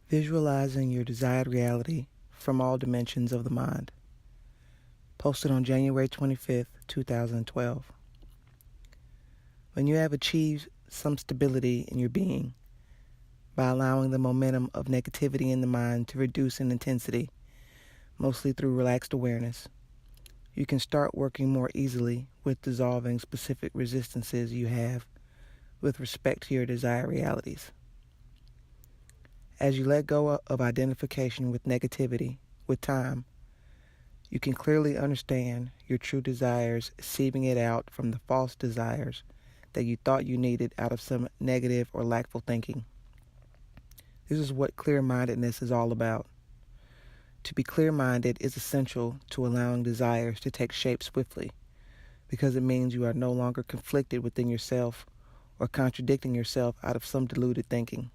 Visualizing your desired reality from all dimensions of the mind. Posted on January 25th, 2012. When you have achieved some stability in your being by allowing the momentum of negativity in the mind to reduce in intensity, mostly through relaxed awareness, you can start working more easily with dissolving specific resistances you have with respect to your desired realities. As you let go of identification with negativity with time, you can clearly understand your true desires sieving it out from the false desires that you thought you needed out of some negative or lackful thinking. This is what clear-mindedness is all about. To be clear-minded is essential to allowing desires to take shape swiftly, because it means you are no longer conflicted within yourself or contradicting yourself out of some deluded thinking.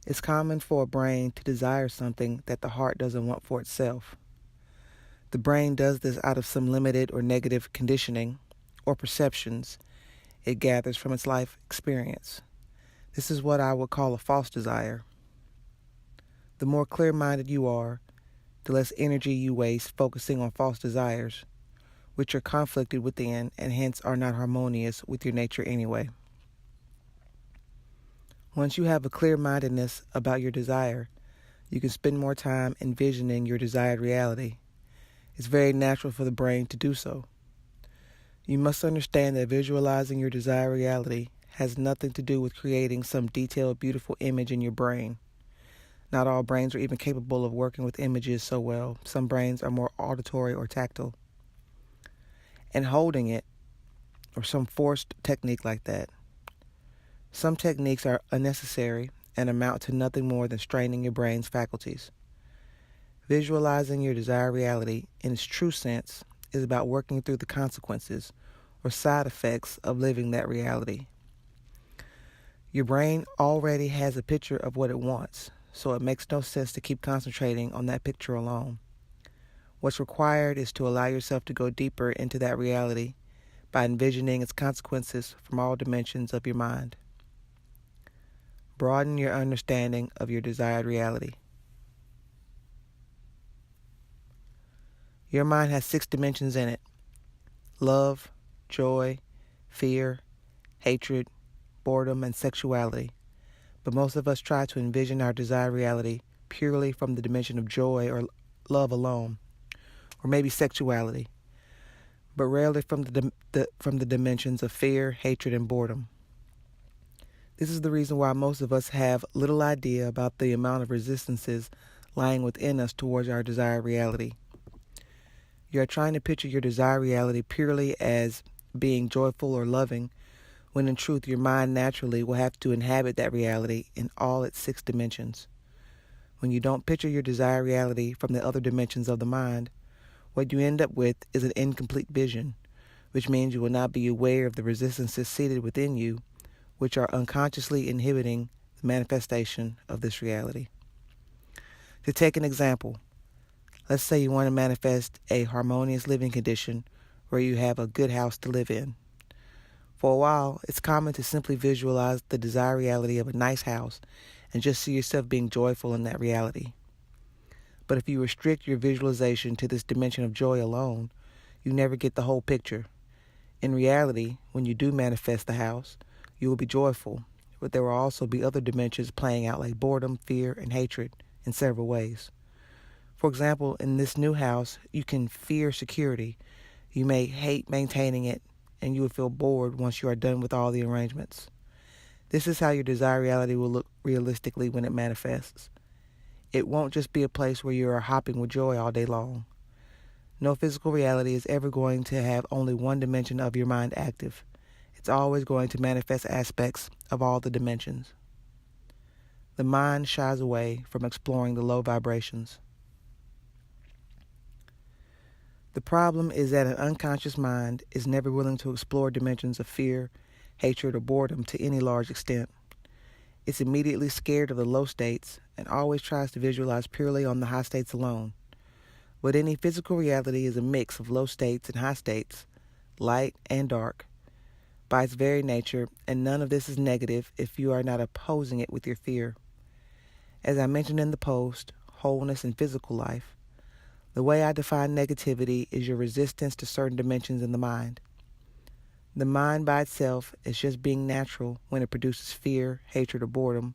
It's common for a brain to desire something that the heart doesn't want for itself. The brain does this out of some limited or negative conditioning or perceptions it gathers from its life experience. This is what I would call a false desire. The more clear-minded you are, the less energy you waste focusing on false desires, which are conflicted within and hence are not harmonious with your nature anyway. Once you have a clear-mindedness about your desire, you can spend more time envisioning your desired reality. It's very natural for the brain to do so. You must understand that visualizing your desired reality has nothing to do with creating some detailed, beautiful image in your brain. Not all brains are even capable of working with images so well. Some brains are more auditory or tactile. And holding it, or some forced technique like that. Some techniques are unnecessary and amount to nothing more than straining your brain's faculties. Visualizing your desired reality, in its true sense, is about working through the consequences or side effects of living that reality. Your brain already has a picture of what it wants, so it makes no sense to keep concentrating on that picture alone. What's required is to allow yourself to go deeper into that reality by envisioning its consequences from all dimensions of your mind. Broaden your understanding of your desired reality. Your mind has 6 dimensions in it: love, joy, fear, hatred, boredom, and sexuality. But most of us try to envision our desired reality purely from the dimension of joy or love alone, or maybe sexuality, but rarely from the dimensions of fear, hatred, and boredom. This is the reason why most of us have little idea about the amount of resistances lying within us towards our desired reality. You are trying to picture your desired reality purely as being joyful or loving, when in truth your mind naturally will have to inhabit that reality in all its 6 dimensions. When you don't picture your desired reality from the other dimensions of the mind, what you end up with is an incomplete vision, which means you will not be aware of the resistances seated within you, which are unconsciously inhibiting the manifestation of this reality. To take an example, let's say you want to manifest a harmonious living condition where you have a good house to live in. For a while, it's common to simply visualize the desired reality of a nice house and just see yourself being joyful in that reality. But if you restrict your visualization to this dimension of joy alone, you never get the whole picture. In reality, when you do manifest the house, you will be joyful, but there will also be other dimensions playing out like boredom, fear, and hatred in several ways. For example, in this new house, you can fear security. You may hate maintaining it, and you will feel bored once you are done with all the arrangements. This is how your desired reality will look realistically when it manifests. It won't just be a place where you are hopping with joy all day long. No physical reality is ever going to have only one dimension of your mind active. It's always going to manifest aspects of all the dimensions. The mind shies away from exploring the low vibrations. The problem is that an unconscious mind is never willing to explore dimensions of fear, hatred, or boredom to any large extent. It's immediately scared of the low states and always tries to visualize purely on the high states alone. But any physical reality is a mix of low states and high states, light and dark, by its very nature, and none of this is negative if you are not opposing it with your fear. As I mentioned in the post, Wholeness in Physical Life, the way I define negativity is your resistance to certain dimensions in the mind. The mind by itself is just being natural when it produces fear, hatred, or boredom,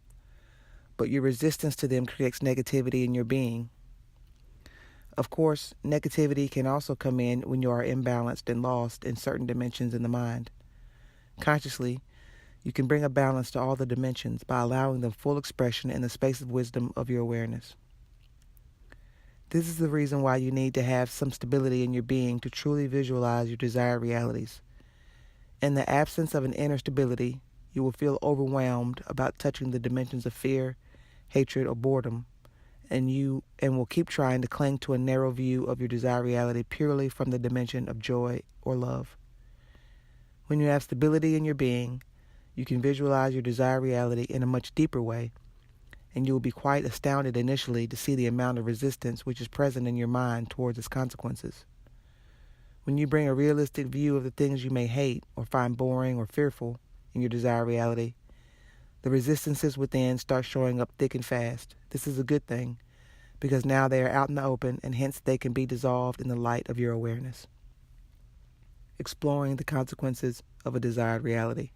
but your resistance to them creates negativity in your being. Of course, negativity can also come in when you are imbalanced and lost in certain dimensions in the mind. Consciously, you can bring a balance to all the dimensions by allowing them full expression in the space of wisdom of your awareness. This is the reason why you need to have some stability in your being to truly visualize your desired realities. In the absence of an inner stability, you will feel overwhelmed about touching the dimensions of fear, hatred, or boredom, and will keep trying to cling to a narrow view of your desired reality purely from the dimension of joy or love. When you have stability in your being, you can visualize your desired reality in a much deeper way, and you will be quite astounded initially to see the amount of resistance which is present in your mind towards its consequences. When you bring a realistic view of the things you may hate or find boring or fearful in your desired reality, the resistances within start showing up thick and fast. This is a good thing, because now they are out in the open, and hence they can be dissolved in the light of your awareness. Exploring the consequences of a desired reality.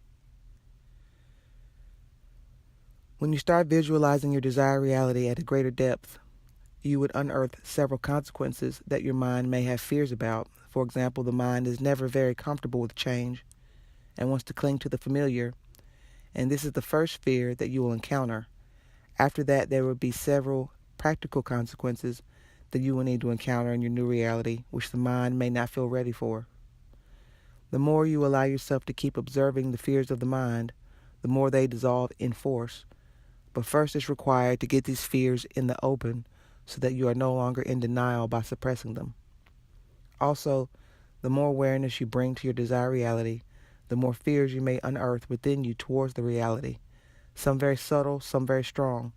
When you start visualizing your desired reality at a greater depth, you would unearth several consequences that your mind may have fears about. For example, the mind is never very comfortable with change and wants to cling to the familiar, and this is the first fear that you will encounter. After that, there will be several practical consequences that you will need to encounter in your new reality, which the mind may not feel ready for. The more you allow yourself to keep observing the fears of the mind, the more they dissolve in force. But first it's required to get these fears in the open so that you are no longer in denial by suppressing them. Also, the more awareness you bring to your desired reality, the more fears you may unearth within you towards the reality, some very subtle, some very strong.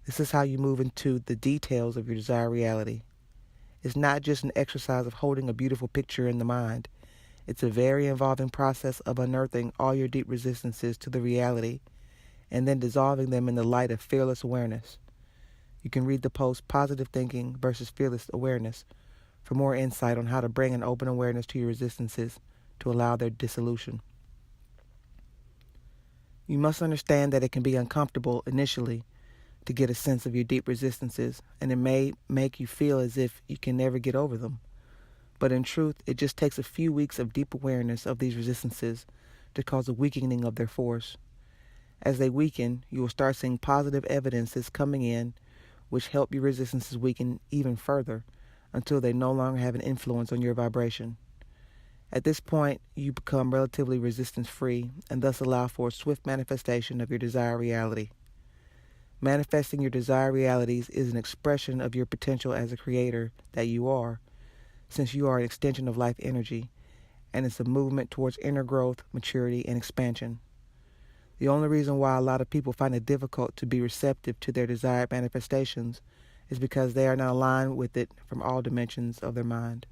This is how you move into the details of your desired reality. It's not just an exercise of holding a beautiful picture in the mind. It's a very involving process of unearthing all your deep resistances to the reality and then dissolving them in the light of fearless awareness. You can read the post Positive Thinking versus Fearless Awareness for more insight on how to bring an open awareness to your resistances to allow their dissolution. You must understand that it can be uncomfortable initially to get a sense of your deep resistances, and it may make you feel as if you can never get over them. But in truth, it just takes a few weeks of deep awareness of these resistances to cause a weakening of their force. As they weaken, you will start seeing positive evidences coming in which help your resistances weaken even further until they no longer have an influence on your vibration. At this point, you become relatively resistance-free and thus allow for a swift manifestation of your desired reality. Manifesting your desired realities is an expression of your potential as a creator that you are, since you are an extension of life energy, and it's a movement towards inner growth, maturity, and expansion. The only reason why a lot of people find it difficult to be receptive to their desired manifestations is because they are not aligned with it from all dimensions of their mind.